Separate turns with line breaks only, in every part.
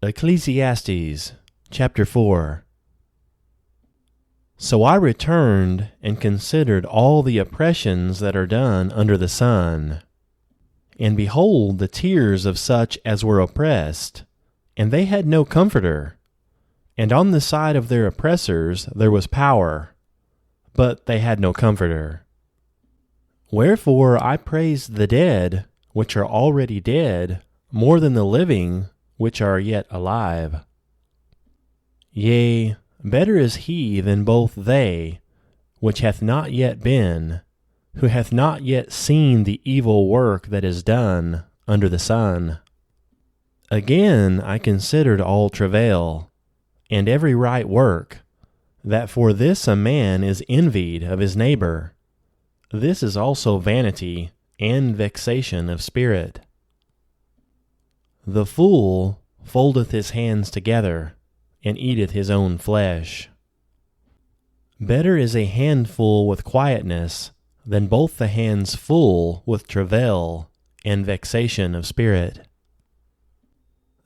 Ecclesiastes chapter 4. So I returned and considered all the oppressions that are done under the sun. And behold, the tears of such as were oppressed, and they had no comforter. And on the side of their oppressors there was power, but they had no comforter. Wherefore I praised the dead, which are already dead, more than the living, which are yet alive. Yea, better is he than both they, which hath not yet been, who hath not yet seen the evil work that is done under the sun. Again I considered all travail, and every right work, that for this a man is envied of his neighbor. This is also vanity and vexation of spirit. The fool foldeth his hands together, and eateth his own flesh. Better is a handful with quietness than both the hands full with travail and vexation of spirit.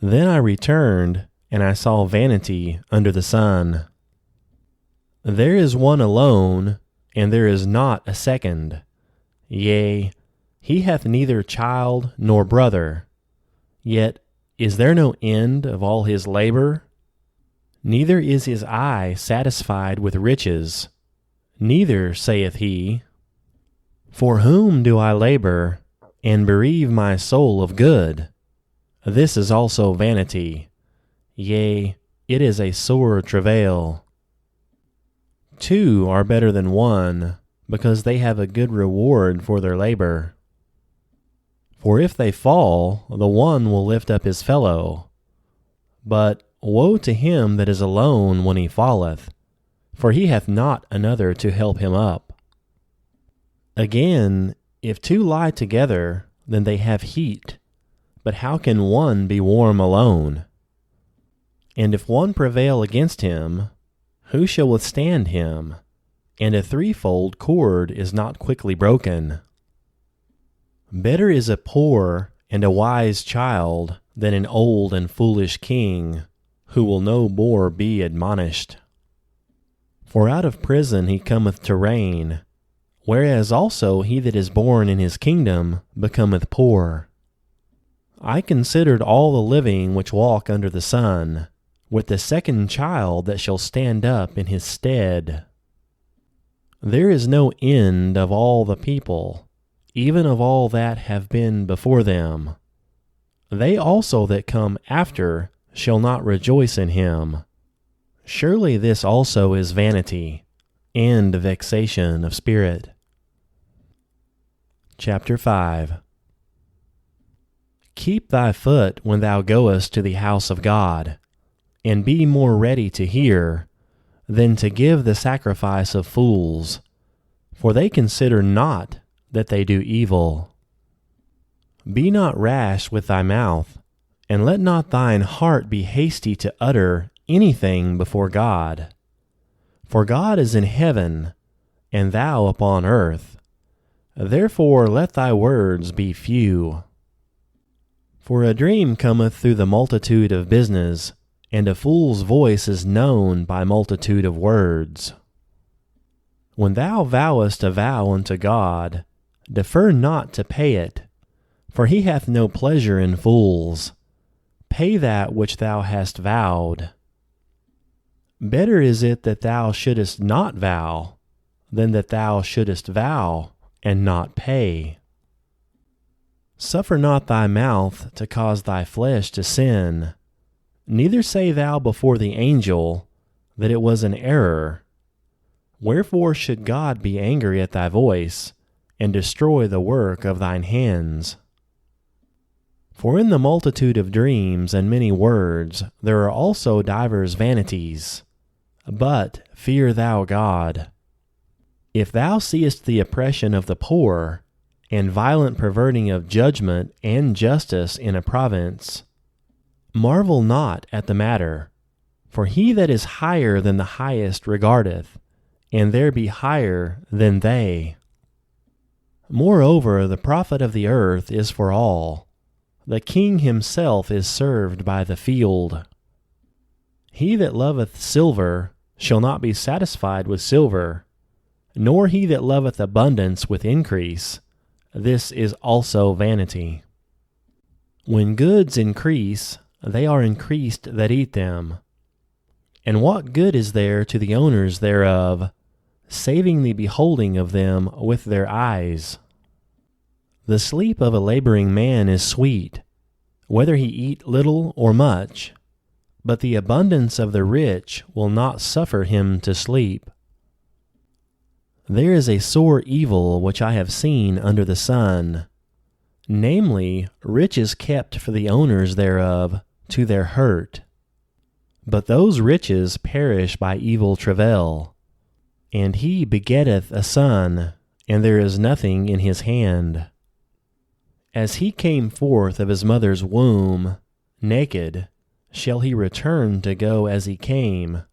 Then I returned, and I saw vanity under the sun. There is one alone, and there is not a second. Yea, he hath neither child nor brother. Yet is there no end of all his labor? Neither is his eye satisfied with riches. Neither saith he, For whom do I labor, and bereave my soul of good? This is also vanity. Yea, it is a sore travail. Two are better than one, because they have a good reward for their labor. For if they fall, the one will lift up his fellow. But woe to him that is alone when he falleth, for he hath not another to help him up. Again, if two lie together, then they have heat, but how can one be warm alone? And if one prevail against him, who shall withstand him? And a threefold cord is not quickly broken. Better is a poor and a wise child than an old and foolish king, who will no more be admonished. For out of prison he cometh to reign, whereas also he that is born in his kingdom becometh poor. I considered all the living which walk under the sun, with the second child that shall stand up in his stead. There is no end of all the people, even of all that have been before them. They also that come after shall not rejoice in him. Surely this also is vanity, and vexation of spirit. Chapter 5. Keep thy foot when thou goest to the house of God, and be more ready to hear than to give the sacrifice of fools, for they consider not that they do evil. Be not rash with thy mouth, and let not thine heart be hasty to utter anything before God. For God is in heaven, and thou upon earth. Therefore let thy words be few. For a dream cometh through the multitude of business, and a fool's voice is known by multitude of words. When thou vowest a vow unto God, defer not to pay it, for he hath no pleasure in fools. Pay that which thou hast vowed. Better is it that thou shouldest not vow, than that thou shouldest vow and not pay. Suffer not thy mouth to cause thy flesh to sin, neither say thou before the angel that it was an error. Wherefore should God be angry at thy voice, and destroy the work of thine hands? For in the multitude of dreams and many words there are also divers vanities. But fear thou God. If thou seest the oppression of the poor, and violent perverting of judgment and justice in a province, marvel not at the matter, for he that is higher than the highest regardeth, and there be higher than they. Moreover, the profit of the earth is for all, The king himself is served by the field. He that loveth silver shall not be satisfied with silver, nor he that loveth abundance with increase. This is also vanity. When goods increase, they are increased that eat them. And what good is there to the owners thereof, saving the beholding of them with their eyes? The sleep of a laboring man is sweet, whether he eat little or much, but the abundance of the rich will not suffer him to sleep. There is a sore evil which I have seen under the sun, namely, riches kept for the owners thereof to their hurt. But those riches perish by evil travail, and he begetteth a son, and there is nothing in his hand. As he came forth of his mother's womb, naked, shall he return to go as he came,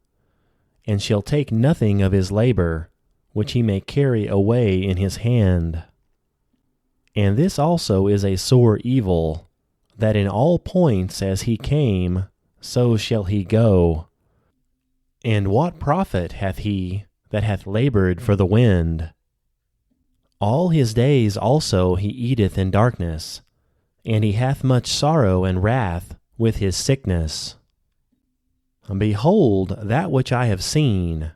and shall take nothing of his labor, which he may carry away in his hand. And this also is a sore evil, that in all points as he came, so shall he go. And what profit hath he that hath labored for the wind? All his days also he eateth in darkness, and he hath much sorrow and wrath with his sickness. Behold that which I have seen.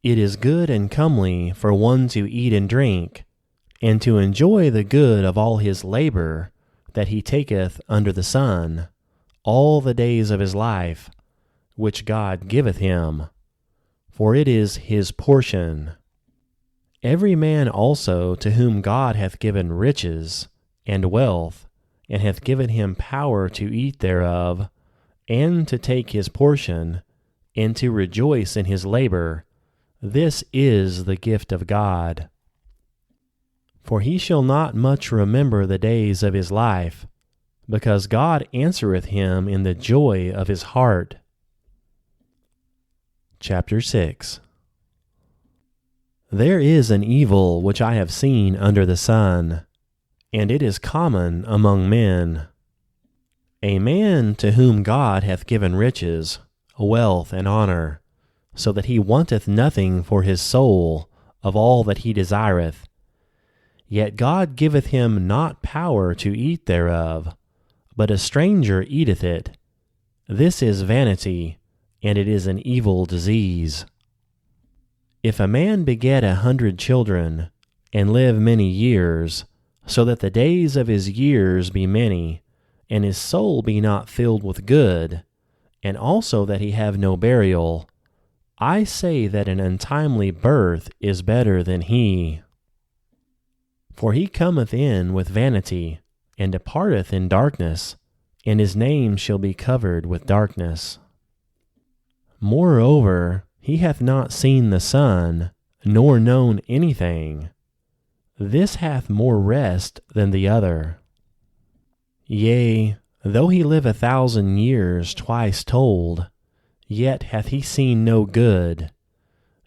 It is good and comely for one to eat and drink, and to enjoy the good of all his labor that he taketh under the sun, all the days of his life, which God giveth him, for it is his portion. Every man also to whom God hath given riches and wealth, and hath given him power to eat thereof, and to take his portion, and to rejoice in his labor, this is the gift of God. For he shall not much remember the days of his life, because God answereth him in the joy of his heart. Chapter 6. There is an evil which I have seen under the sun, and it is common among men. A man to whom God hath given riches, wealth, and honor, so that he wanteth nothing for his soul of all that he desireth. Yet God giveth him not power to eat thereof, but a stranger eateth it. This is vanity, and it is an evil disease. If a man beget 100 children, and live many years, so that the days of his years be many, and his soul be not filled with good, and also that he have no burial, I say that an untimely birth is better than he. For he cometh in with vanity, and departeth in darkness, and his name shall be covered with darkness. Moreover, he hath not seen the sun, nor known anything. This hath more rest than the other. Yea, though he live 1,000 years twice told, yet hath he seen no good.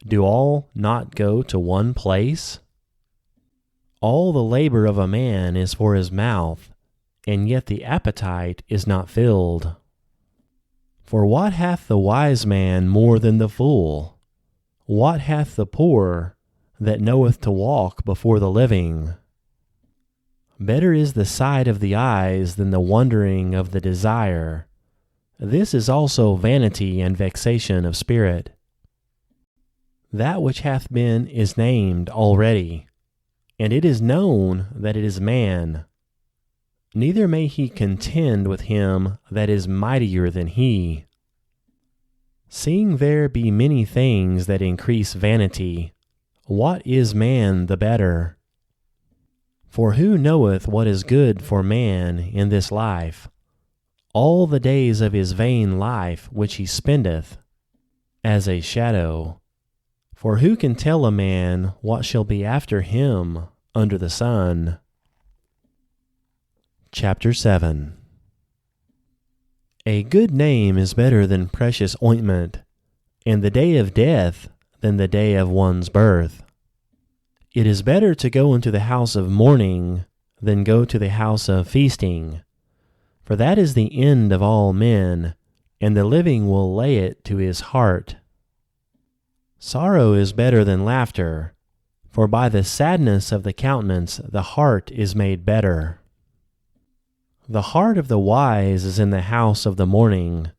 Do all not go to one place? All the labor of a man is for his mouth, and yet the appetite is not filled. For what hath the wise man more than the fool? What hath the poor that knoweth to walk before the living? Better is the sight of the eyes than the wondering of the desire. This is also vanity and vexation of spirit. That which hath been is named already, and it is known that it is man. Neither may he contend with him that is mightier than he. Seeing there be many things that increase vanity, what is man the better? For who knoweth what is good for man in this life, all the days of his vain life which he spendeth, as a shadow? For who can tell a man what shall be after him under the sun? Chapter 7. A good name is better than precious ointment, and the day of death than the day of one's birth. It is better to go into the house of mourning than go to the house of feasting. For that is the end of all men, and the living will lay it to his heart. Sorrow is better than laughter, for by the sadness of the countenance the heart is made better. The heart of the wise is in the house of the mourning,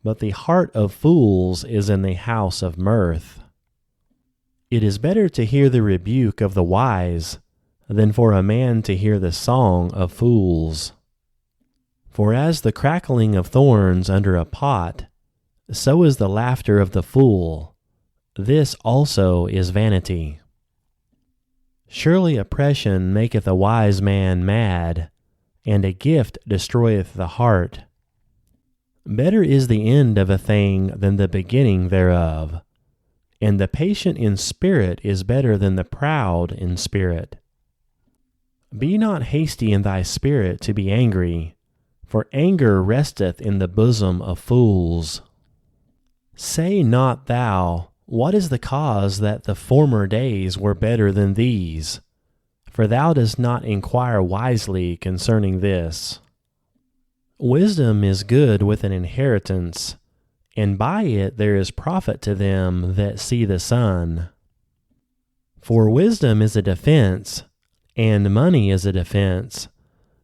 but the heart of fools is in the house of mirth. It is better to hear the rebuke of the wise than for a man to hear the song of fools. For as the crackling of thorns under a pot, so is the laughter of the fool. This also is vanity. Surely oppression maketh a wise man mad, and a gift destroyeth the heart. Better is the end of a thing than the beginning thereof, and the patient in spirit is better than the proud in spirit. Be not hasty in thy spirit to be angry, for anger resteth in the bosom of fools. Say not thou, what is the cause that the former days were better than these? For thou dost not inquire wisely concerning this. Wisdom is good with an inheritance, and by it there is profit to them that see the sun. For wisdom is a defense, and money is a defense,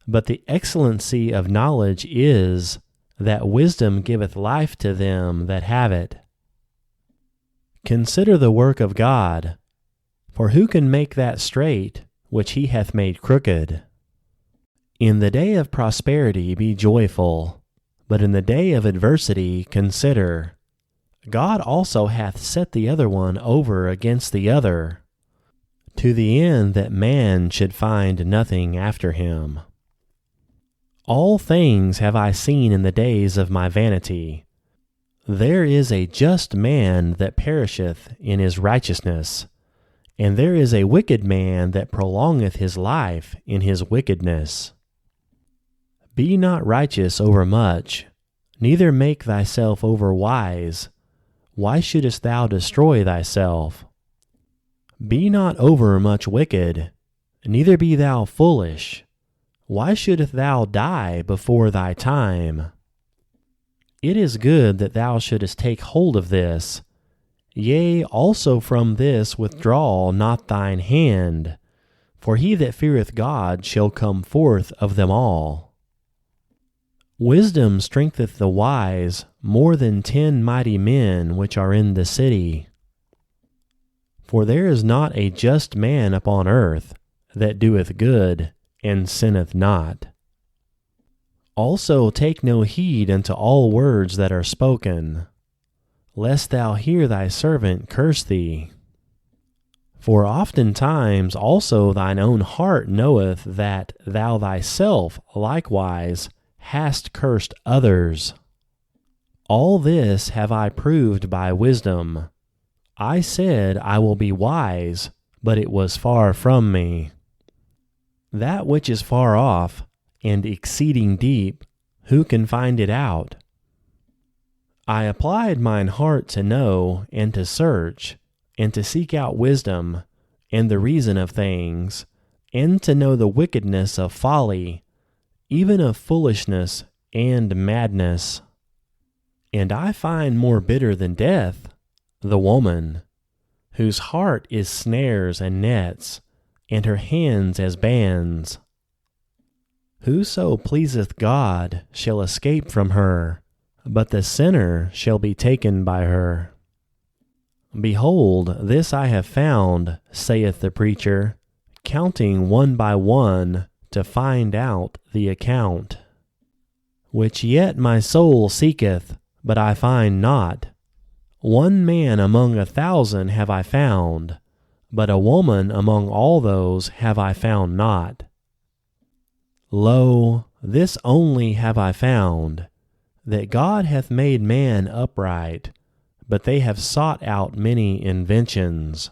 but the excellency of knowledge is that wisdom giveth life to them that have it. Consider the work of God, for who can make that straight which he hath made crooked? In the day of prosperity be joyful, but in the day of adversity consider. God also hath set the other one over against the other, to the end that man should find nothing after him. All things have I seen in the days of my vanity. There is a just man that perisheth in his righteousness, and there is a wicked man that prolongeth his life in his wickedness. Be not righteous over much, neither make thyself over wise. Why shouldest thou destroy thyself? Be not over much wicked, neither be thou foolish. Why shouldest thou die before thy time? It is good that thou shouldest take hold of this. Yea, also from this withdraw not thine hand, for he that feareth God shall come forth of them all. Wisdom strengtheneth the wise more than 10 mighty men which are in the city. For there is not a just man upon earth that doeth good and sinneth not. Also take no heed unto all words that are spoken, lest thou hear thy servant curse thee. For oftentimes also thine own heart knoweth that thou thyself likewise hast cursed others. All this have I proved by wisdom. I said I will be wise, but it was far from me. That which is far off and exceeding deep, who can find it out? I applied mine heart to know and to search, and to seek out wisdom, and the reason of things, and to know the wickedness of folly, even of foolishness and madness. And I find more bitter than death the woman, whose heart is snares and nets, and her hands as bands. Whoso pleaseth God shall escape from her, but the sinner shall be taken by her. Behold, this I have found, saith the preacher, counting one by one to find out the account. Which yet my soul seeketh, but I find not. One man among 1,000 have I found, but a woman among all those have I found not. Lo, this only have I found, that God hath made man upright, but they have sought out many inventions.